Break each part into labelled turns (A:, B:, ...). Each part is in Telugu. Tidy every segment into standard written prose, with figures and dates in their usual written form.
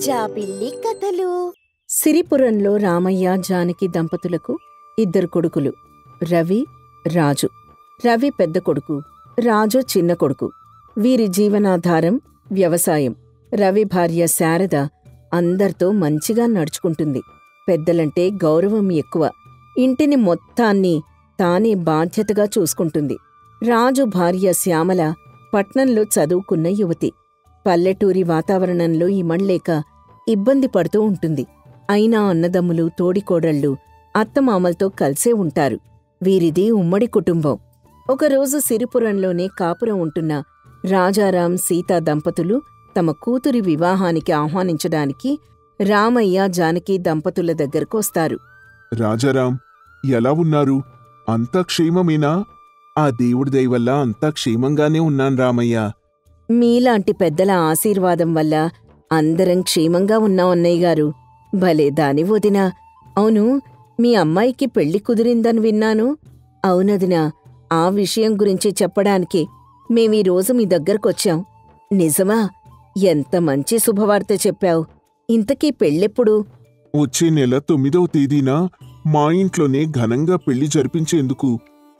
A: జాబిల్లి కథలు.
B: సిరిపురంలో రామయ్య జానకి దంపతులకు ఇద్దరు కొడుకులు, రవి, రాజు. రవి పెద్ద కొడుకు, రాజు చిన్న కొడుకు. వీరి జీవనాధారం వ్యవసాయం. రవి భార్య శారద అందర్తో మంచిగా నడుచుకుంటుంది. పెద్దలంటే గౌరవం ఎక్కువ. ఇంటిని మొత్తాన్ని తానే బాధ్యతగా చూసుకుంటుంది. రాజు భార్య శ్యామల పట్నంలో చదువుకున్న యువతి. పల్లెటూరి వాతావరణంలో ఇమడ్లేక ఇబ్బంది పడుతూ ఉంటుంది. అయినా అన్నదమ్ములు, తోడికోడళ్ళు అత్తమామలతో కలిసే ఉంటారు. వీరిది ఉమ్మడి కుటుంబం. ఒకరోజు సిరిపురంలోనే కాపురం ఉంటున్న రాజారాం, సీతా దంపతులు తమ కూతురి వివాహానికి ఆహ్వానించడానికి రామయ్య, జానకి దంపతుల దగ్గరకొస్తారు.
C: రాజారాం, ఎలా ఉన్నారు? అంతా క్షేమమేనా? ఆ దేవుడి దయవల్ల అంతా క్షేమంగానే ఉన్నాను రామయ్య.
B: మీలాంటి పెద్దల ఆశీర్వాదం వల్ల అందరం క్షేమంగా ఉన్నాం అన్నయ్యగారు. భలే దాని వదినా. అవును, మీ అమ్మాయికి పెళ్లి కుదిరిందని విన్నాను. అవునదినా, ఆ విషయం గురించి చెప్పడానికే మేమీరోజు మీ దగ్గరకొచ్చాం. నిజమా? ఎంత మంచి శుభవార్త చెప్పావు. ఇంతకీ పెళ్ళెప్పుడు?
C: వచ్చే నెల 9వ తేదీన మా ఇంట్లోనే ఘనంగా పెళ్లి జరిపించేందుకు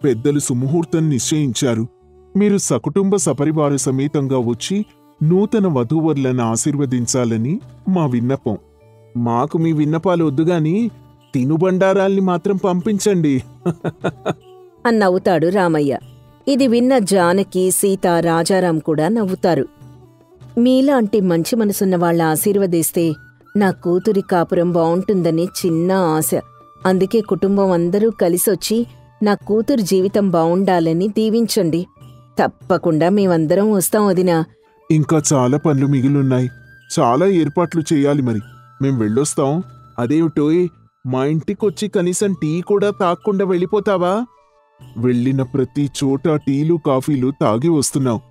C: పెద్దలు సుముహూర్తం నిశ్చయించారు. మీరు సకుటుంబ సపరివార సమేతంగా వచ్చి నూతన వధూవరులను ఆశీర్వదించాలని మా విన్నపం. మాకు మీ విన్నపాలు వద్దుగాని తినుబండారాల్ని మాత్రం పంపించండి
B: అన్నవుతాడు రామయ్య. ఇది విన్న జానకి, సీత, రాజారాం కూడా నవ్వుతారు. మీలాంటి మంచి మనసున్న వాళ్ళ ఆశీర్వదిస్తే నా కూతురి కాపురం బావుంటుందని చిన్న ఆశ. అందుకే కుటుంబం అందరూ కలిసొచ్చి నా కూతురు జీవితం బావుండాలని దీవించండి. తప్పకుండా మేమందరం వస్తాం వదినా.
C: ఇంకా చాలా పనులు మిగిలున్నాయి. చాలా ఏర్పాట్లు చేయాలి. మరి మేం వెళ్ళొస్తాం. అదేమిటోయ్, మా ఇంటికొచ్చి కనీసం టీ కూడా తాగకుండా వెళ్ళిపోతావా? వెళ్ళిన ప్రతి చోట టీలు, కాఫీలు తాగి వస్తున్నావు.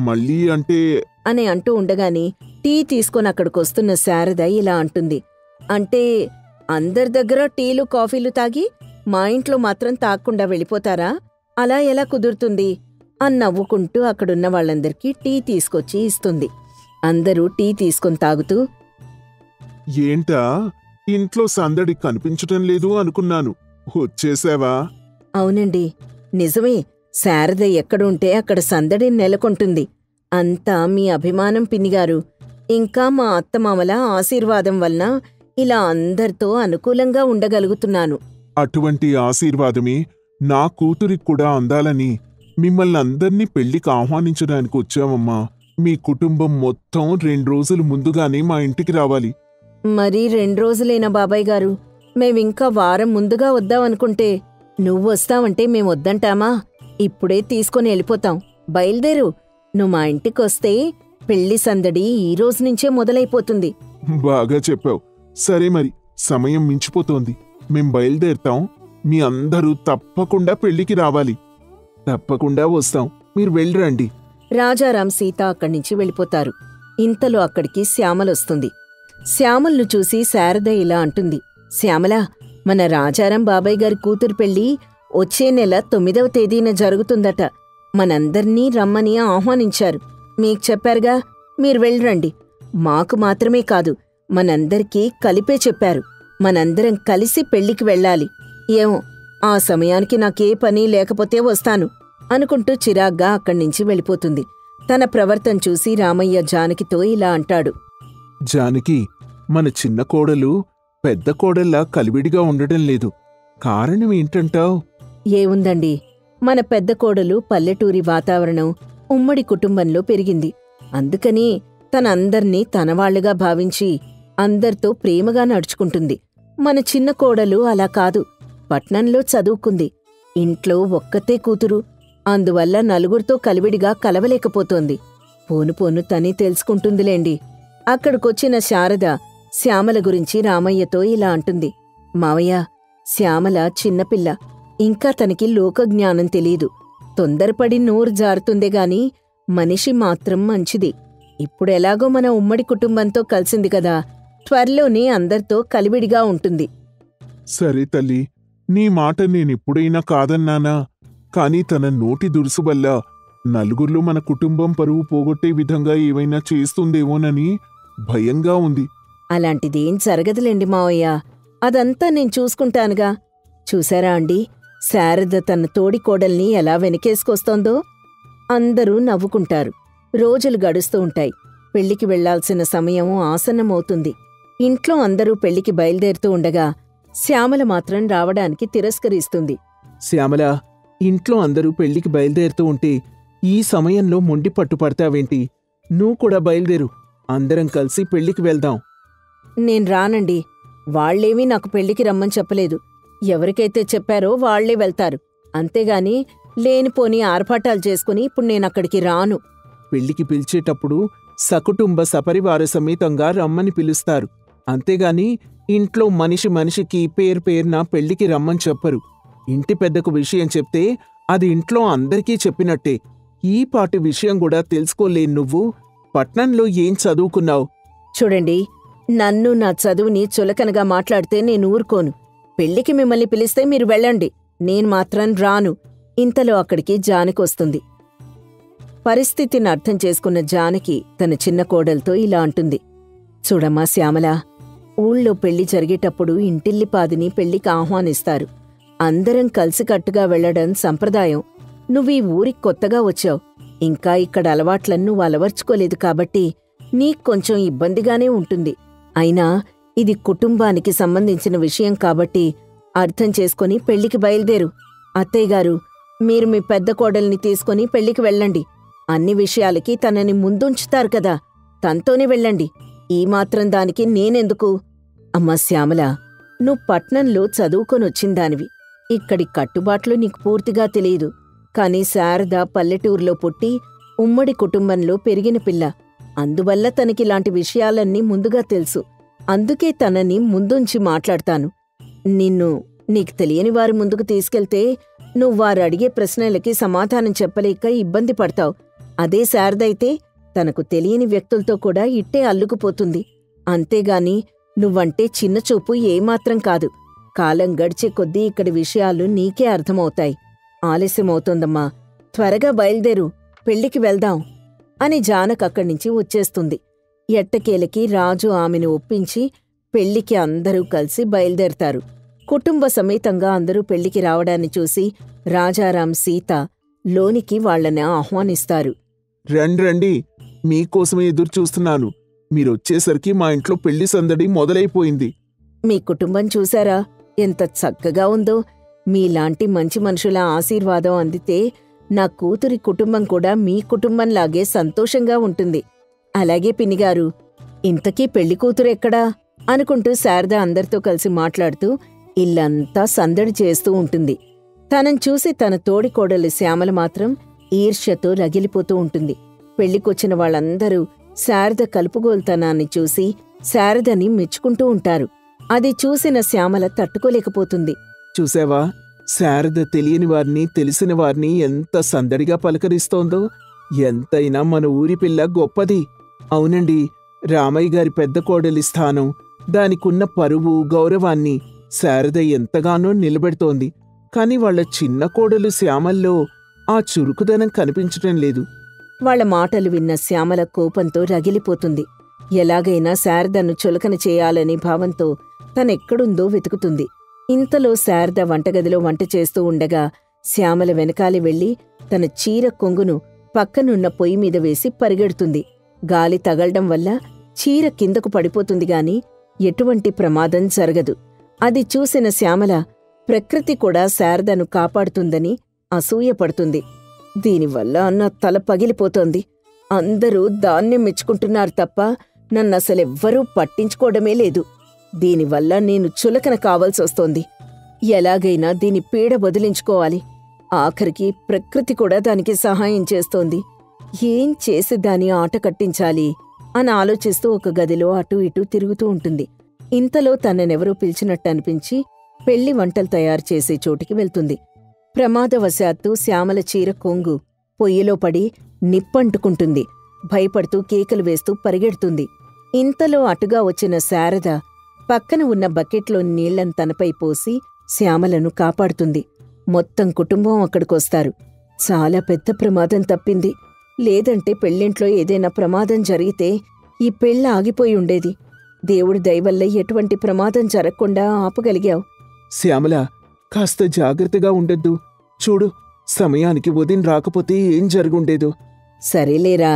C: మళ్ళీ అంటే
B: అని అంటూ ఉండగాని టీ తీసుకొని అక్కడికొస్తున్న శారద ఇలా అంటుంది. అంటే అందరి దగ్గర టీలు, కాఫీలు తాగి మా ఇంట్లో మాత్రం తాగకుండా వెళ్ళిపోతారా? అలా ఎలా కుదురుతుంది? అని నవ్వుకుంటూ అక్కడున్న వాళ్ళందరికీ టీ తీసుకొచ్చి ఇస్తుంది. అందరూ టీ తీసుకొని తాగుతూ,
C: ఏంటా ఇంట్లో సందడి కనిపించటం లేదు అనుకున్నాను. వచ్చేసావా?
B: అవునండి, నిజమే. శారద ఎక్కడుంటే అక్కడ సందడి నెలకొంటుంది. అంతా మీ అభిమానం పిన్నిగారు. ఇంకా మా అత్తమామల ఆశీర్వాదం వలన ఇలా అందరితో అనుకూలంగా ఉండగలుగుతున్నాను.
C: అటువంటి ఆశీర్వాదమే నా కూతురికి కూడా అందాలని మిమ్మల్ని అందర్నీ పెళ్లికి ఆహ్వానించడానికి వచ్చామమ్మా. మీ కుటుంబం మొత్తం 2 రోజులు ముందుగానే మా ఇంటికి రావాలి.
B: మరీ 2 రోజులేనా బాబాయ్ గారు? మేమింకా వారం ముందుగా వద్దామనుకుంటే నువ్వొస్తావంటే మేమొద్దంటామా? ఇప్పుడే తీసుకొని వెళ్ళిపోతాం. బయలుదేరు. నువ్వు మా ఇంటికొస్తే పెళ్లి సందడి ఈ రోజునుంచే మొదలైపోతుంది.
C: బాగా చెప్పావు. సరే మరి, సమయం మించిపోతోంది. మేం బయలుదేరుతాం. మీ అందరూ తప్పకుండా పెళ్లికి రావాలి. తప్పకుండా వస్తాం. మీరు వెళ్ళిరండి.
B: రాజారాం, సీత అక్కడ్నించి వెళ్ళిపోతారు. ఇంతలో అక్కడికి శ్యామలొస్తుంది. శ్యామల్ను చూసి శారద ఇలా అంటుంది. శ్యామల, మన రాజారాం బాబాయ్ గారి కూతురు పెళ్లి వచ్చే నెల 9వ తేదీన జరుగుతుందట. మనందర్నీ రమ్మని ఆహ్వానించారు. మీకు చెప్పారుగా, మీరు వెళ్ళిరండి. మాకు మాత్రమే కాదు, మనందరికీ కలిపే చెప్పారు. మనందరం కలిసి పెళ్లికి వెళ్ళాలి. ఏమో, ఆ సమయానికి నాకే పని లేకపోతే వస్తాను అనుకుంటూ చిరాగ్గా అక్కడ్నించి వెళ్ళిపోతుంది. తన ప్రవర్తన చూసి రామయ్య జానకితో ఇలా అంటాడు.
C: జానకి, మన చిన్న కోడలు పెద్ద కోడల్లా కలివిడిగా ఉండటం లేదు. కారణం ఏంటంటావ్?
B: ఏముందండి, మన పెద్ద కోడలు పల్లెటూరి వాతావరణం, ఉమ్మడి కుటుంబంలో పెరిగింది. అందుకని తనందర్నీ తనవాళ్లుగా భావించి అందర్తో ప్రేమగా నడుచుకుంటుంది. మన చిన్న కోడలు అలా కాదు. పట్నంలో చదువుకుంది. ఇంట్లో ఒక్కతే కూతురు. అందువల్ల నలుగురితో కలివిడిగా కలవలేకపోతోంది. పోను పోను తనే తెలుసుకుంటుందిలేండి. అక్కడికొచ్చిన శారద శ్యామల గురించి రామయ్యతో ఇలా అంటుంది. మావయ్య, శ్యామల చిన్నపిల్ల. ఇంకా తనకి లోకజ్ఞానం తెలీదు. తొందరపడి నోరు జారుతుందేగాని మనిషి మాత్రం మంచిది. ఇప్పుడెలాగో మన ఉమ్మడి కుటుంబంతో కలిసింది కదా, త్వరలోనే అందర్తో కలివిడిగా ఉంటుంది.
C: సరే తల్లి, నీ మాట నేనెప్పుడైనా కాదన్నానా? కాని తన నోటి దురుసు వల్ల నలుగురిలో మన కుటుంబం పరువు పోగొట్టే విధంగా ఏవైనా చేస్తుందేమోనని భయంగా ఉంది.
B: అలాంటిదేం జరగదులేండి మావయ్య, అదంతా నేను చూసుకుంటానుగా. చూశారా అండి, శారద తన తోడికోడల్ని ఎలా వెనకేసుకొస్తోందో? అందరూ నవ్వుకుంటారు. రోజులు గడుస్తూ ఉంటాయి. పెళ్లికి వెళ్లాల్సిన సమయం ఆసన్నమవుతుంది. ఇంట్లో అందరూ పెళ్లికి బయలుదేరుతూ ఉండగా శ్యామల మాత్రం రావడానికి తిరస్కరిస్తుంది.
A: శ్యామల, ఇంట్లో అందరూ పెళ్లికి బయలుదేరుతూ ఉంటే ఈ సమయంలో మొండి పట్టుపడతావేంటి? నువ్వు కూడా బయలుదేరు, అందరం కలిసి పెళ్లికి వెళ్దాం.
B: నేను రానండి. వాళ్లేమీ నాకు పెళ్లికి రమ్మని చెప్పలేదు. ఎవరికైతే చెప్పారో వాళ్లే వెళ్తారు. అంతేగాని లేనిపోని ఆర్భాటాలు చేసుకుని ఇప్పుడు నేనక్కడికి రాను.
A: పెళ్లికి పిలిచేటప్పుడు సకుటుంబ సపరివార సమేతంగా రమ్మని పిలుస్తారు. అంతేగాని ఇంట్లో మనిషి మనిషికి పేరున పెళ్లికి రమ్మని చెప్పరు. ఇంటి పెద్దకు విషయం చెప్తే అది ఇంట్లో అందరికీ చెప్పినట్టే. ఈ పాటి విషయం కూడా తెలుసుకోలేను నువ్వు. పట్నంలో ఏం చదువుకున్నావు?
B: చూడండి, నన్ను నా చదువుని చులకనగా మాట్లాడితే నేను ఊరుకోను. పెళ్లికి మిమ్మల్ని పిలిస్తే మీరు వెళ్ళండి, నేను మాత్రం రాను. ఇంతలో అక్కడికి జానకొస్తుంది. పరిస్థితిని అర్థం చేసుకున్న జానకి తన చిన్న కోడలతో ఇలా అంటుంది. చూడమ్మా శ్యామల, ఊళ్ళో పెళ్లి జరిగేటప్పుడు ఇంటిల్లిపాదిని పెళ్లికి ఆహ్వానిస్తారు. అందరం కలిసికట్టుగా వెళ్లడం సంప్రదాయం. నువ్వీ ఊరికి కొత్తగా వచ్చావు. ఇంకా ఇక్కడ అలవాట్లను నువ్వు అలవర్చుకోలేదు కాబట్టి నీక్కొంచెం ఇబ్బందిగానే ఉంటుంది. అయినా ఇది కుటుంబానికి సంబంధించిన విషయం కాబట్టి అర్థం చేసుకుని పెళ్లికి బయలుదేరు. అత్తయ్యగారు, మీరు మీ పెద్ద కోడల్ని తీసుకుని పెళ్లికి వెళ్ళండి. అన్ని విషయాలకి తనని ముందుంచుతారు కదా, తనతోనే వెళ్ళండి. ఈ మాత్రం దానికి నేనెందుకు? అమ్మా శ్యామల, నువ్వు పట్నంలో చదువుకొనొచ్చిందానివి. ఇక్కడి కట్టుబాట్లు నీకు పూర్తిగా తెలియదు. కాని శారద పల్లెటూరులో పుట్టి ఉమ్మడి కుటుంబంలో పెరిగిన పిల్ల. అందువల్ల తనకిలాంటి విషయాలన్నీ ముందుగా తెలుసు. అందుకే తనని ముందుంచి మాట్లాడతాను. నీకు తెలియని వారి ముందుకు తీసుకెళ్తే నువ్వు వారు అడిగే ప్రశ్నలకి సమాధానం చెప్పలేక ఇబ్బంది పడతావు. అదే శారదైతే తనకు తెలియని వ్యక్తులతో కూడా ఇట్టే అల్లుకుపోతుంది. అంతేగాని నువ్వంటే చిన్నచూపు ఏమాత్రం కాదు. కాలం గడిచే కొద్దీ ఇక్కడి విషయాలు నీకే అర్థమవుతాయి. ఆలస్యమవుతోందమ్మా, త్వరగా బయలుదేరు, పెళ్లికి వెళ్దాం అని జానకక్కడ్నించి వచ్చేస్తుంది. ఎట్టకేలకి రాజు ఆమెను ఒప్పించి పెళ్లికి అందరూ కలిసి బయలుదేరతారు. కుటుంబ సమేతంగా అందరూ పెళ్లికి రావడాన్ని చూసి రాజారాం, సీత లోనికి వాళ్లని ఆహ్వానిస్తారు.
C: రండి, మీకోసమే ఎదురు చూస్తున్నాను. మీరొచ్చేసరికి మా ఇంట్లో పెళ్లి సందడి మొదలైపోయింది.
B: మీ కుటుంబం చూశారా ఎంత చక్కగా ఉందో? మీలాంటి మంచి మనుషుల ఆశీర్వాదం అందితే నా కూతురి కుటుంబం కూడా మీ కుటుంబంలాగే సంతోషంగా ఉంటుంది. అలాగే పిన్నిగారు, ఇంతకీ పెళ్లి కూతురెక్కడా అనుకుంటూ శారద అందరితో కలిసి మాట్లాడుతూ ఇల్లంతా సందడి చేస్తూ ఉంటుంది. తనను చూసి తన తోడికోడలు శ్యామల మాత్రం ఈర్ష్యతో రగిలిపోతూ ఉంటుంది. పెళ్లికొచ్చిన వాళ్ళందరూ శారద కలుపుగోల్తనాన్ని చూసి శారదని మెచ్చుకుంటూ ఉంటారు. అది చూసిన శ్యామల తట్టుకోలేకపోతుంది.
A: చూసావా, శారద తెలియని వారిని తెలిసిన వారిని ఎంత సందడిగా పలకరిస్తోందో. ఎంతైనా మన ఊరి పిల్ల గొప్పది. అవునండి, రామయ్య గారి పెద్ద కోడలి స్థానం, దానికున్న పరువు గౌరవాన్ని శారద ఎంతగానో నిలబెడుతోంది. కాని వాళ్ల చిన్న కోడలు శ్యామల్లో ఆ చురుకుదనం కనిపించటం లేదు.
B: వాళ్ల మాటలు విన్న శ్యామల కోపంతో రగిలిపోతుంది. ఎలాగైనా శారదను చులకన చేయాలనే భావంతో తనెక్కడుందో వెతుకుతుంది. ఇంతలో శారద వంటగదిలో వంట చేస్తూ ఉండగా శ్యామల వెనకాలి వెళ్లి తన చీర కొంగును పక్కనున్న పొయ్యి మీద వేసి పరిగెడుతుంది. గాలి తగలడం వల్ల చీర కిందకు పడిపోతుంది గాని ఎటువంటి ప్రమాదం జరగదు. అది చూసిన శ్యామల ప్రకృతి కూడా శారదను కాపాడుతుందని అసూయపడుతుంది. దీనివల్ల నా తల పగిలిపోతోంది. అందరూ దాన్నే మెచ్చుకుంటున్నారు తప్ప నన్నసలెవ్వరూ పట్టించుకోవడమే లేదు. దీనివల్ల నేను చులకన కావాల్సొస్తోంది. ఎలాగైనా దీని పీడ వదిలించుకోవాలి. ఆఖరికి ప్రకృతి కూడా దానికి సహాయం చేస్తోంది. ఏం చేసి దాని ఆట కట్టించాలి అని ఆలోచిస్తూ ఒక గదిలో అటూ ఇటూ తిరుగుతూ ఉంటుంది. ఇంతలో తననెవరో పిలిచినట్టనిపించి పెళ్లి వంటలు తయారు చేసే చోటికి వెళ్తుంది. ప్రమాదవశాత్తు శ్యామల చీర కొంగు పొయ్యిలో పడి నిప్పంటుకుంటుంది. భయపడుతూ కేకలు వేస్తూ పరిగెడుతుంది. ఇంతలో అటుగా వచ్చిన శారద పక్కన ఉన్న బకెట్లో నీళ్లను తనపై పోసి శ్యామలను కాపాడుతుంది. మొత్తం కుటుంబం అక్కడికొస్తారు. చాలా పెద్ద ప్రమాదం తప్పింది. లేదంటే పెళ్ళింట్లో ఏదైనా ప్రమాదం జరిగితే ఈ పెళ్ళ ఆగిపోయి ఉండేది. దేవుడి దయవల్ల ఎటువంటి ప్రమాదం జరగకుండా ఆపగలిగావు.
A: శ్యామల, కాస్త జాగ్రత్తగా ఉండొద్దు. చూడు, సమయానికి వదిన రాకపోతే ఏం జరుగుండేదో.
B: సరేలేరా,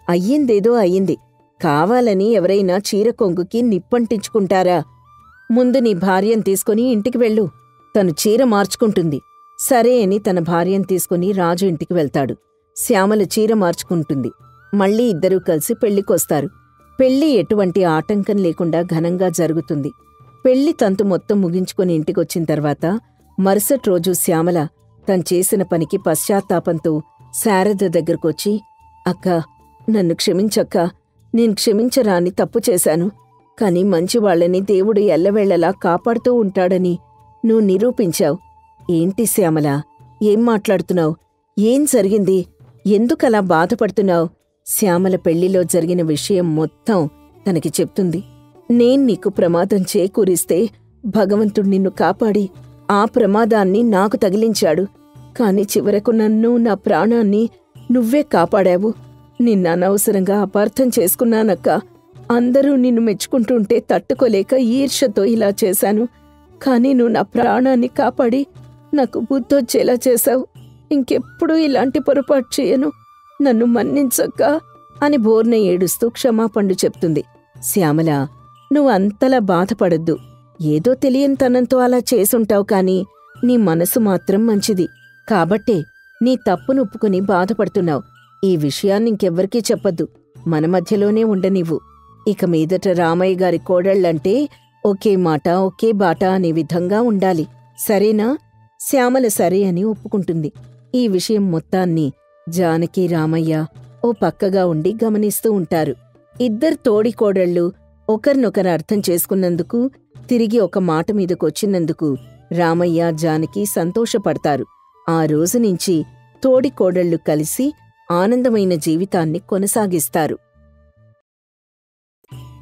B: అయ్యిందేదో అయ్యింది. కావాలని ఎవరైనా చీర కొంగుకి నిప్పంటించుకుంటారా? ముందు నీ భార్యను తీసుకుని ఇంటికి వెళ్ళు. తను చీర మార్చుకుంటుంది. సరే అని తన భార్యను తీసుకుని రాజు ఇంటికి వెళ్తాడు. శ్యామల చీర మార్చుకుంటుంది. మళ్ళీ ఇద్దరూ కలిసి పెళ్లికొస్తారు. పెళ్లి ఎటువంటి ఆటంకం లేకుండా ఘనంగా జరుగుతుంది. పెళ్లి తంతు మొత్తం ముగించుకుని ఇంటికొచ్చిన తర్వాత మరుసటి రోజు శ్యామల తను చేసిన పనికి పశ్చాత్తాపంతో శారద దగ్గరకొచ్చి, అక్కా, నన్ను క్షమించక్కా. నేను క్షమించరాని తప్పు చేశాను. కాని మంచివాళ్లని దేవుడు ఎల్లవేళలా కాపాడుతూ ఉంటాడని నువ్వు నిరూపించావు. ఏంటి శ్యామల, ఏం మాట్లాడుతున్నావు? ఏం జరిగింది? ఎందుకలా బాధపడుతున్నావు? శ్యామల పెళ్లిలో జరిగిన విషయం మొత్తం తనకి చెప్తుంది. నేను నీకు ప్రమాదం చేకూరిస్తే భగవంతుడు నిన్ను కాపాడి ఆ ప్రమాదాన్ని నాకు తగిలించాడు. కాని చివరకు నన్ను, నా ప్రాణాన్ని నువ్వే కాపాడావు. నిన్ననవసరంగా అపార్థం చేసుకున్నానక్కా. అందరూ నిన్ను మెచ్చుకుంటుంటే తట్టుకోలేక ఈర్ష్యతో ఇలా చేశాను. కాని నువ్వు నా ప్రాణాన్ని కాపాడి నాకు బుద్ధొచ్చేలా చేశావు. ఇంకెప్పుడూ ఇలాంటి పొరపాటు చేయను. నన్ను మన్నించక్కా అని బోర్న ఏడుస్తూ క్షమాపణలు చెప్తుంది. శ్యామల, నువ్వు అంతలా బాధపడొద్దు. ఏదో తెలియని తనంతో అలా చేసుంటావు. కాని నీ మనసు మాత్రం మంచిది. కాబట్టే నీ తప్పును ఒప్పుకుని బాధపడుతున్నావు. ఈ విషయాన్ని ఇంకెవ్వరికీ చెప్పొద్దు. మన మధ్యలోనే ఉండనివ్వు. ఇక మీదట రామయ్య గారి కోడళ్లంటే ఒకే మాట ఒకే బాట అనే విధంగా ఉండాలి. సరేనా? శ్యామల సరే అని ఒప్పుకుంటుంది. ఈ విషయం మొత్తాన్ని జానకి, రామయ్య ఓ పక్కగా ఉండి గమనిస్తూ ఉంటారు. ఇద్దరు తోడికోడళ్ళు ఒకరినొకరు అర్థం చేసుకున్నందుకు, తిరిగి ఒక మాట మీదకొచ్చినందుకు రామయ్య, జానకి సంతోషపడతారు. ఆ రోజు నుంచి తోడికోడళ్ళు కలిసి ఆనందమైన జీవితాన్ని కొనసాగిస్తారు.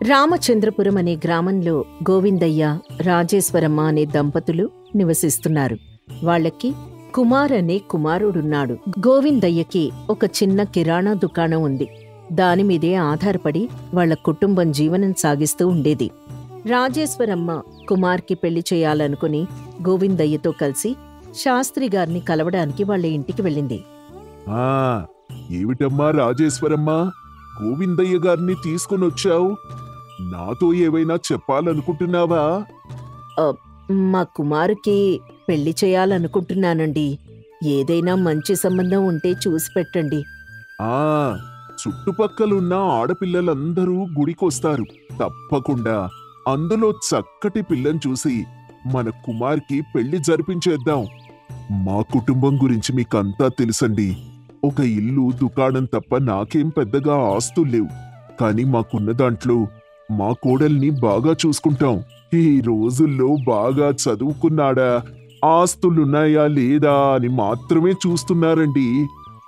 B: రామచంద్రపురం అనే గ్రామంలో గోవిందయ్య, రాజేశ్వరమ్మ అనే దంపతులు నివసిస్తున్నారు. వాళ్ళకి కుమార్ అనే కుమారుడున్నాడు. గోవిందయ్యకి ఒక చిన్న కిరాణా దుకాణం ఉంది. దానిమీదే ఆధారపడి వాళ్ల కుటుంబం జీవనం సాగిస్తూ ఉండేది. రాజేశ్వరమ్మ కుమార్కి పెళ్లి చేయాలనుకుని గోవిందయ్యతో కలిసి శాస్త్రిగారిని కలవడానికి వాళ్ల ఇంటికి వెళ్ళింది.
C: ఏమిటమ్మా రాజేశ్వరమ్మా, గోవిందయ్య గారిని తీసుకునొచ్చావు? నాతో ఏవైనా చెప్పాలనుకుంటున్నావా?
B: మా కుమారుకి పెళ్లి చేయాలనుకుంటున్నానండి. ఏదైనా మంచి సంబంధం ఉంటే చూసి పెట్టండి.
C: చుట్టుపక్కలున్న ఆడపిల్లలందరూ గుడికొస్తారు. తప్పకుండా అందులో చక్కటి పిల్లని చూసి మన కుమార్కి పెళ్లి జరిపించేద్దాం. మా కుటుంబం గురించి మీకంతా తెలుసండి. ఒక ఇల్లు, దుకాణం తప్ప నాకేం పెద్దగా ఆస్తుల్లేవు. కాని మాకున్న దాంట్లో మా కోడల్ని బాగా చూసుకుంటాం. ఈ రోజుల్లో బాగా చదువుకున్నాడా, ఆస్తులున్నాయా లేదా అని మాత్రమే చూస్తున్నారండి.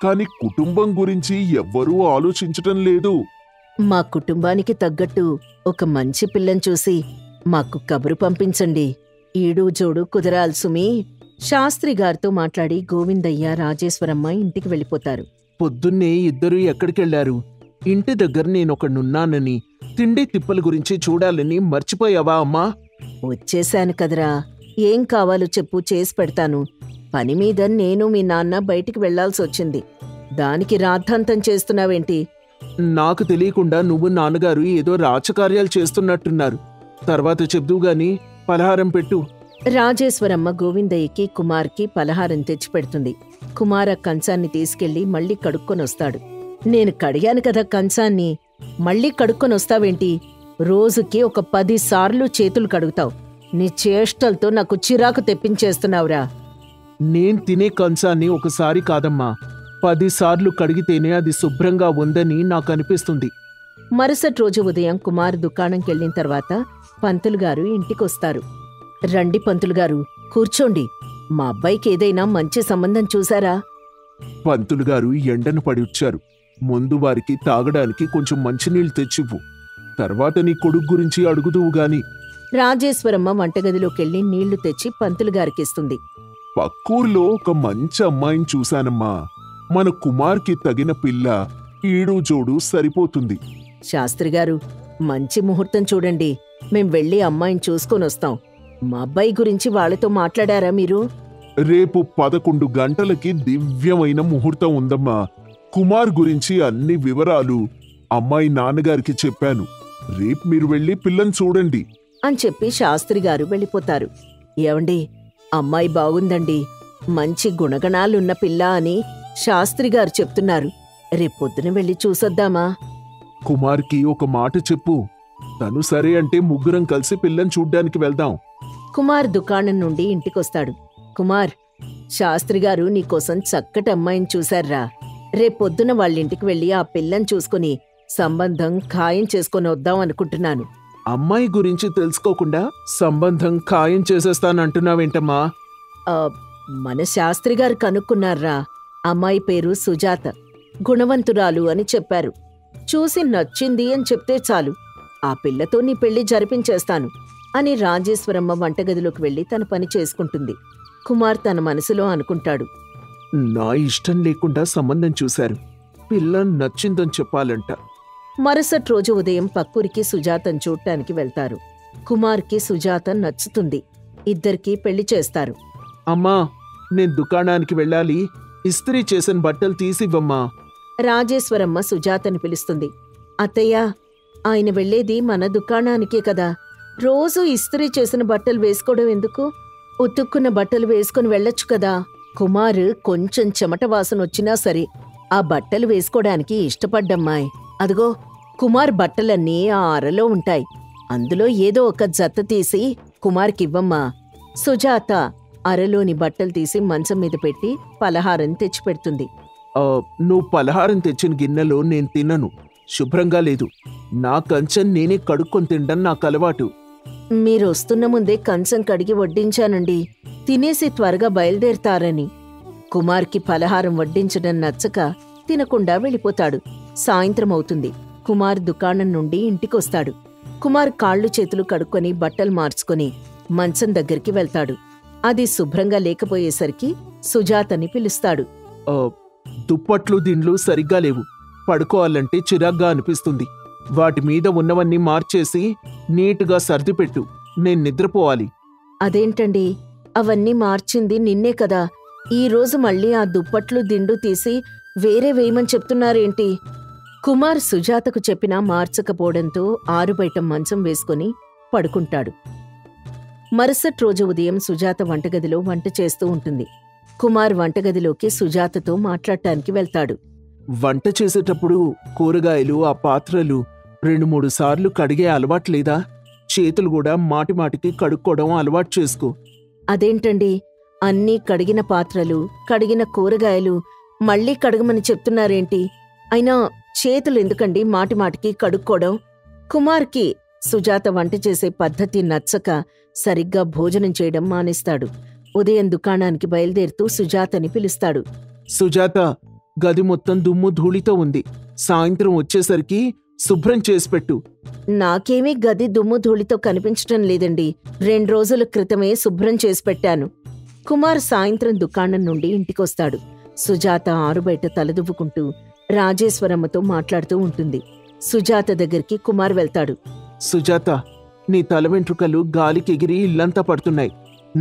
C: కాని కుటుంబం గురించి ఎవ్వరూ ఆలోచించటం లేదు.
B: మా కుటుంబానికి తగ్గట్టు ఒక మంచి పిల్లని చూసి మాకు కబురు పంపించండి. ఈడు జోడు కుదరాలి సుమీ. శాస్త్రిగారితో మాట్లాడి గోవిందయ్య, రాజేశ్వరమ్మ ఇంటికి వెళ్ళిపోతారు.
A: పొద్దున్నే ఇద్దరూ ఎక్కడికెళ్లారు? ఇంటి దగ్గర నేనొకడున్నానని, తిండి తిప్పల గురించి చూడాలని మర్చిపోయావా అమ్మా?
B: వచ్చేశాను కదరా. ఏం కావాలో చెప్పు, చేసి పెడతాను. పని మీద నేను మీ నాన్న బయటికి వెళ్లాల్సొచ్చింది. దానికి రాద్ధాంతం చేస్తున్నావేంటి?
A: నాకు తెలియకుండా నువ్వు నాన్నగారు ఏదో రాచకార్యాలు చేస్తున్నట్టున్నారు. తర్వాత చెప్దువుగాని పలహారం పెట్టు.
B: రాజేశ్వరమ్మ గోవిందయ్యకి, కుమార్కి పలహారం తెచ్చిపెడుతుంది. కుమార్ ఆ కంచాన్ని తీసుకెళ్లి మళ్లీ కడుక్కొనొస్తాడు. నేను కడిగాను కదా కంచాన్ని, మళ్లీ కడుక్కొనొస్తావేంటి? రోజుకి ఒక 10 సార్లు చేతులు కడుగుతావు. నీ చేష్టలతో నాకు చిరాకు తెప్పించేస్తున్నావురా.
A: నేను తినే కంచాన్ని ఒకసారి కాదమ్మా, 10 సార్లు కడిగితేనే అది శుభ్రంగా ఉందని నాకు అనిపిస్తుంది.
B: మరుసటి రోజు ఉదయం కుమార్ దుకాణంకెళ్ళిన తర్వాత పంతులుగారు ఇంటికొస్తారు. రండి పంతులుగారు, కూర్చోండి. మా అబ్బాయికి ఏదైనా మంచి సంబంధం చూశారా?
C: పంతులుగారు ఎండను పడి వచ్చారు. ముందు వారికి తాగడానికి కొంచెం మంచినీళ్లు తెచ్చివ్వు. తర్వాత నీ కొడుకు గురించి అడుగుదువుగాని.
B: రాజేశ్వరమ్మ వంటగదిలోకెళ్లి నీళ్లు తెచ్చి పంతులుగారికిస్తుంది.
C: పక్కూర్లో ఒక మంచి అమ్మాయిని చూశానమ్మా. మన కుమార్కి తగిన పిల్ల, ఈడు జోడు సరిపోతుంది.
B: శాస్త్రిగారు, మంచి ముహూర్తం చూడండి, మేం వెళ్ళి అమ్మాయిని చూసుకొనొస్తాం. మా అబ్బాయి గురించి వాళ్ళతో మాట్లాడారా మీరు?
C: రేపు 11 గంటలకి దివ్యమైన ముహూర్తం ఉందమ్మా. కుమార్ గురించి అన్ని వివరాలు అమ్మాయి నాన్నగారికి చెప్పాను. రేపు మీరు వెళ్ళి పిల్లని చూడండి
B: అని చెప్పి శాస్త్రి గారు వెళ్ళిపోతారు. ఏవండి, అమ్మాయి బాగుందండి, మంచి గుణగణాలున్న పిల్ల అని శాస్త్రి గారు చెప్తున్నారు. రేపొద్దున వెళ్ళి చూసొద్దామా?
C: కుమార్కి ఒక మాట చెప్పు. తను సరే అంటే ముగ్గురం కలిసి పిల్లని చూడ్డానికి వెళ్దాం.
B: కుమార్ దుకాణం నుండి ఇంటికొస్తాడు. కుమార్, శాస్త్రి గారు నీకోసం చక్కటి అమ్మాయిని చూశార్రా. రేపొద్దున వాళ్ళింటికి వెళ్ళి ఆ పిల్లని చూసుకుని సంబంధం ఖాయం చేసుకొని వద్దాం అనుకుంటున్నాను.
A: అమ్మాయి గురించి తెలుసుకోకుండా సంబంధం ఖాయం చేసేస్తానంటున్నావేంటమ్మా?
B: మన శాస్త్రి గారు కనుక్కున్నారా. అమ్మాయి పేరు సుజాత, గుణవంతురాలు అని చెప్పారు. చూసి నచ్చింది అని చెప్తే చాలు, ఆ పిల్లతో నీ పెళ్లి జరిపించేస్తాను అని రాజేశ్వరమ్మ వంటగదిలోకి వెళ్లి తన పని చేసుకుంటుంది. కుమార్ తన మనసులో అనుకుంటాడు,
A: నా ఇష్టం లేకుండా సంబంధం చూశారు, పిల్ల నచ్చిందని చెప్పాలంట.
B: మరుసటి రోజు ఉదయం పక్కూరికి సుజాతను చూడ్డానికి వెళ్తారు. కుమార్కి సుజాత నచ్చుతుంది. ఇద్దరికీ పెళ్లి చేస్తారు.
A: అమ్మా, నేను దుకాణానికి వెళ్ళాలి, ఇస్త్రీ చేసిన బట్టలు తీసివ్వమ్మా.
B: రాజేశ్వరమ్మ సుజాతని పిలుస్తుంది. అత్తయ్య, ఆయన వెళ్లేది మన దుకాణానికే కదా, రోజూ ఇస్త్రీ చేసిన బట్టలు వేసుకోవడం ఎందుకు? ఉతుక్కున్న బట్టలు వేసుకుని వెళ్ళొచ్చు కదా. కుమార్ కొంచెం చెమట వాసనొచ్చినా సరే ఆ బట్టలు వేసుకోవడానికి ఇష్టపడ్డమ్మాయ్. అదిగో, కుమార్ బట్టలన్నీ ఆ అరలో ఉంటాయి, అందులో ఏదో ఒక జత తీసి కుమార్కివ్వమ్మా. సుజాత అరలోని బట్టలు తీసి మంచం మీద పెట్టి పలహారం తెచ్చిపెడుతుంది.
A: నువ్వు పలహారం తెచ్చిన గిన్నెలో నేను తినను, శుభ్రంగా లేదు. నా కంచం నేనే కడుక్కొని తినడం నాకు అలవాటు.
B: మీరొస్తున్న ముందే కంచం కడిగి వడ్డించానండి, తినేసి త్వరగా బయలుదేరతారని. కుమార్కి పలహారం వడ్డించడం నచ్చక తినకుండా వెళ్ళిపోతాడు. సాయంత్రం అవుతుంది. కుమార్ దుకాణం నుండి ఇంటికొస్తాడు. కుమార్ కాళ్ళు చేతులు కడుక్కొని బట్టలు మార్చుకొని మంచం దగ్గరికి వెళ్తాడు. అది శుభ్రంగా లేకపోయేసరికి సుజాతని పిలుస్తాడు.
A: దుప్పట్లు దిండ్లు సరిగ్గా లేవు, పడుకోవాలంటే చిరాగ్గా అనిపిస్తుంది. వాటి మీద ఉన్నవన్నీ మార్చేసి నీటుగా సర్దిపెట్టు, నేను నిద్రపోవాలి.
B: అదేంటండి, అవన్నీ మార్చింది నిన్నే కదా, ఈరోజు మళ్ళీ ఆ దుప్పట్లు దిండు తీసి వేరే వేయమని చెప్తున్నారేంటి? కుమార్ సుజాతకు చెప్పినా మార్చకపోవడంతో ఆరుబయట మంచం వేసుకుని పడుకుంటాడు. మరుసటి రోజు ఉదయం సుజాత వంటగదిలో వంట చేస్తూ ఉంటుంది. కుమార్ వంటగదిలోకి సుజాతతో మాట్లాడటానికి వెళ్తాడు.
A: వంట చేసేటప్పుడు కూరగాయలు ఆ పాత్రలు 2-3 సార్లు కడిగే అలవాట్లేదా? చేతులు కూడా మాటిమాటికి కడుక్కోవడం అలవాటు చేసుకో.
B: అదేంటండి, అన్నీ కడిగిన పాత్రలు, కడిగిన కూరగాయలు మళ్ళీ కడగమని చెప్తున్నారేంటి? అయినా చేతులు ఎందుకండి మాటిమాటికి కడుక్కోవడం? కుమార్కి సుజాత వంట చేసే పద్ధతి నచ్చక సరిగ్గా భోజనం చేయడం మానేస్తాడు. ఉదయం దుకాణానికి బయలుదేరుతూ సుజాతని పిలుస్తాడు.
A: సుజాత, గది మొత్తం దుమ్ము ధూళితో ఉంది, సాయంత్రం వచ్చేసరికి శుభ్రం చేసిపెట్టు.
B: నాకేమీ గది దుమ్ము ధూళితో కనిపించటం లేదండి, 2 రోజుల క్రితమే శుభ్రం చేసి పెట్టాను. కుమార్ సాయంత్రం దుకాణం నుండి ఇంటికొస్తాడు. సుజాత ఆరుబయట తలదువ్వుకుంటూ రాజేశ్వరమ్మతో మాట్లాడుతూ ఉంటుంది. సుజాత దగ్గరికి కుమార్ వెళ్తాడు.
A: సుజాత, నీ తల వెంట్రుకలు గాలికి ఎగిరి ఇల్లంతా పడుతున్నాయి,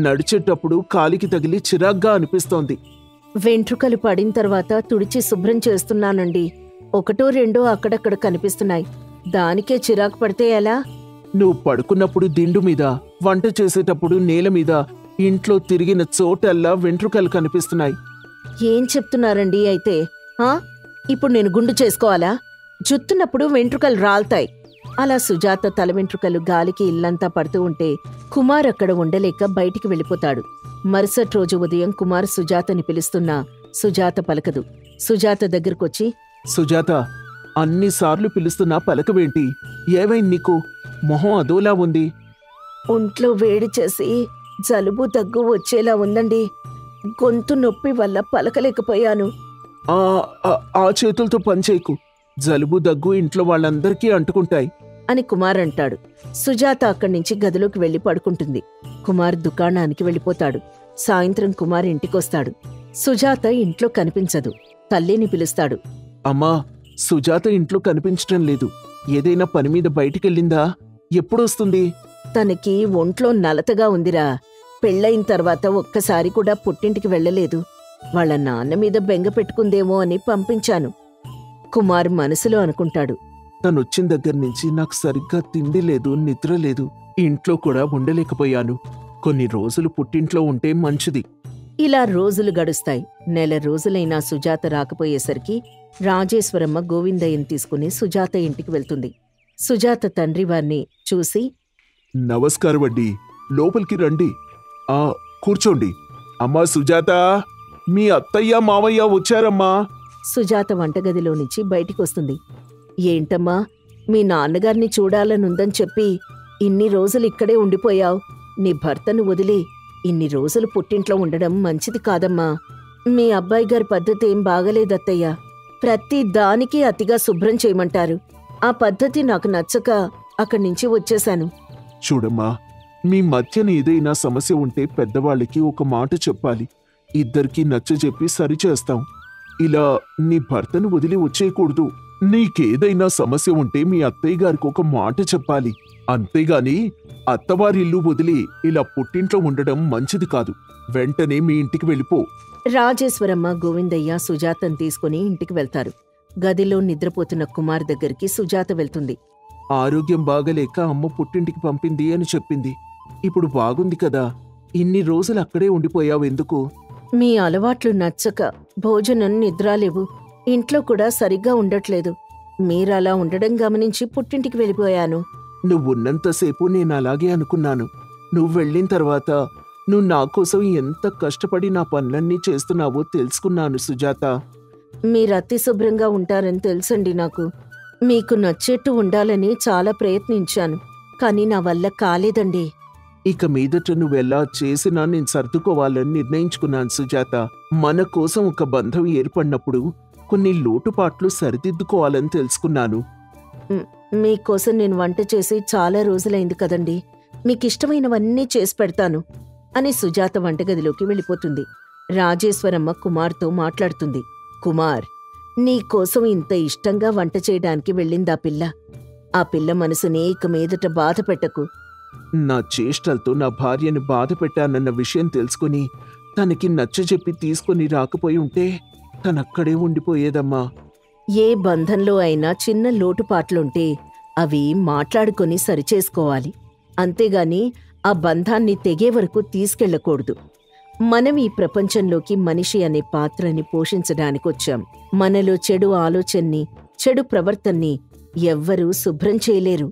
A: నడిచేటప్పుడు కాలికి తగిలి చిరాగ్గా అనిపిస్తోంది.
B: వెంట్రుకలు పడిన తర్వాత తుడిచి శుభ్రం చేస్తున్నానండి, 1-2 అక్కడక్కడ కనిపిస్తున్నాయి, దానికే చిరాకు పడితే ఎలా?
A: నువ్వు పడుకున్నప్పుడు దిండు మీద, వంట చేసేటప్పుడు నేల మీద, ఇంట్లో తిరిగిన చోటల్లా వెంట్రుకలు కనిపిస్తున్నాయి.
B: ఏం చెప్తున్నారండి అయితే? ఇప్పుడు నేను గుండు చేసుకోవాలా? జుత్తున్నప్పుడు వెంట్రుకలు రాల్తాయి. అలా సుజాత తల వెంట్రుకలు గాలికి ఇల్లంతా పడుతూ ఉంటే కుమార్ అక్కడ ఉండలేక బయటికి వెళ్ళిపోతాడు. మరుసటి రోజు ఉదయం కుమార్ సుజాతని పిలుస్తున్నా సుజాత పలకదు. సుజాత దగ్గరకొచ్చి,
A: సుజాత, అన్నిసార్లు పిలుస్తున్నా పలకవేంటి? ఏమైంది నీకు? మొహం అదోలా ఉంది.
B: ఒంట్లో వేడి చేసి జలుబు దగ్గు వచ్చేలా ఉందండి, గొంతు నొప్పి వల్ల పలకలేకపోయాను.
A: ఆ చేతులతో పనిచేయకు, జలుబు దగ్గు ఇంట్లో వాళ్ళందరికీ అంటుకుంటాయి
B: అని కుమార్ అంటాడు. సుజాత అక్కడి నుంచి గదిలోకి వెళ్లి పడుకుంటుంది. కుమార్ దుకాణానికి వెళ్ళిపోతాడు. సాయంత్రం కుమార్ ఇంటికొస్తాడు. సుజాత ఇంట్లో కనిపించదు. తల్లిని పిలుస్తాడు.
A: అమ్మా, సుజాత ఇంట్లో కనిపించటం లేదు. ఏదైనా పని మీద బయటికెళ్ళిందా? ఎప్పుడొస్తుంది?
B: తనకి ఒంట్లో నలతగా ఉందిరా. పెళ్ళయిన తర్వాత ఒక్కసారి కూడా పుట్టింటికి వెళ్ళలేదు. వాళ్ళ నాన్న మీద బెంగ పెట్టుకుందేమో అని పంపించాను. కుమార్ మనసులో అనుకుంటాడు.
A: తనొచ్చిన దగ్గర్నుంచి నాకు సరిగ్గా తిండి లేదు, నిద్ర లేదు. ఇంట్లో కూడా ఉండలేకపోయాను. కొన్ని రోజులు పుట్టింట్లో ఉంటే మంచిది.
B: ఇలా రోజులు గడుస్తాయి. నెల రోజులైనా సుజాత రాకపోయేసరికి రాజేశ్వరమ్మ గోవిందయ్యని తీసుకుని సుజాత ఇంటికి వెళ్తుంది. సుజాత తండ్రి వారిని చూసి,
C: నమస్కారమండి, లోపలికి రండి. కూర్చోండి.
A: అమ్మా సుజాత, మీ అత్తయ్య మావయ్య వచ్చారమ్మా.
B: సుజాత వంటగదిలో నుంచి బయటికొస్తుంది. ఏంటమ్మా, మీ నాన్నగారిని చూడాలనుందని చెప్పి ఇన్ని రోజులు ఇక్కడే ఉండిపోయావు. నీ భర్తను వదిలి ఇన్ని రోజులు పుట్టింట్లో ఉండడం మంచిది కాదమ్మా. మీ అబ్బాయి గారి పద్ధతి ఏం బాగలేదత్తయ్యా. ప్రతి దానికి అతిగా శుభ్రం చేయమంటారు. ఆ పద్ధతి నాకు నచ్చక అక్కడి నుంచి వచ్చేశాను.
A: చూడమ్మా, మీ మధ్యన ఏదైనా సమస్య ఉంటే పెద్దవాళ్ళకి ఒక మాట చెప్పాలి. ఇద్దరికీ నచ్చజెప్పి సరిచేస్తాం. ఇలా నీ భర్తను వదిలి వచ్చేయకూడదు. నీకేదైనా సమస్య ఉంటే మీ అత్తయ్య గారికి ఒక మాట చెప్పాలి. అంతేగాని అత్తవారిల్లు వదిలి ఇలా పుట్టింట్లో ఉండడం మంచిది కాదు. వెంటనే మీ ఇంటికి వెళ్ళిపో.
B: రాజేశ్వరమ్మ, గోవిందయ్య సుజాతను తీసుకుని ఇంటికి వెళ్తారు. గదిలో నిద్రపోతున్న కుమార్ దగ్గరికి సుజాత వెళ్తుంది.
A: ఆరోగ్యం బాగలేక అమ్మ పుట్టింటికి పంపింది అని చెప్పింది. ఇప్పుడు బాగుంది కదా, ఇన్ని రోజులు అక్కడే ఉండిపోయావెందుకు?
B: మీ అలవాట్లు నచ్చక భోజనం, నిద్రాలేవు. ఇంట్లో కూడా సరిగ్గా ఉండట్లేదు. మీరలా ఉండడం గమనించి పుట్టింటికి వెళ్ళిపోయాను.
A: నువ్వున్నంతసేపు నేను అలాగే అనుకున్నాను. నువ్వు వెళ్ళిన తర్వాత నువ్వు నా కోసం ఎంత కష్టపడి నా పనులన్నీ చేస్తున్నావో తెలుసుకున్నాను సుజాత.
B: మీరతి శుభ్రంగా ఉంటారని తెలుసండి నాకు. మీకు నచ్చేట్టు ఉండాలని చాలా ప్రయత్నించాను. కానీ నా వల్ల కాలేదండి.
A: ఇక మీదట నువ్వెలా చేసినా నేను సర్దుకోవాలని నిర్ణయించుకున్నాను సుజాత. మన కోసం ఒక బంధం ఏర్పడినప్పుడు కొన్ని లోటుపాట్లు సరిదిద్దుకోవాలని తెలుసుకున్నాను.
B: మీకోసం నేను వంట చేసి చాలా రోజులైంది కదండి. మీకిష్టమైనవన్నీ చేసి పెడతాను అని సుజాత వంటగదిలోకి వెళ్ళిపోతుంది. రాజేశ్వరమ్మ కుమార్తో మాట్లాడుతుంది. కుమార్, నీకోసం ఇంత ఇష్టంగా వంట చేయడానికి వెళ్ళిందా పిల్ల? ఆ పిల్ల మనసుని ఇక మీదట బాధ పెట్టకు.
A: నా చేష్టలతో నా భార్యను బాధ పెట్టానన్న విషయం తెలుసుకుని తనకి నచ్చజెప్పి తీసుకుని రాకపోయి ఉంటే తనక్కడే ఉండిపోయేదమ్మా.
B: ఏ బంధంలో అయినా చిన్న లోటుపాట్లుంటే అవి మాట్లాడుకొని సరిచేసుకోవాలి. అంతేగాని ఆ బంధాన్ని తెగే వరకు తీసుకెళ్లకూడదు. మనం ఈ ప్రపంచంలోకి మనిషి అనే పాత్రని పోషించడానికొచ్చాం. మనలో చెడు ఆలోచన్ని, చెడు ప్రవర్తన్ని ఎవ్వరూ శుభ్రం చేయలేరు.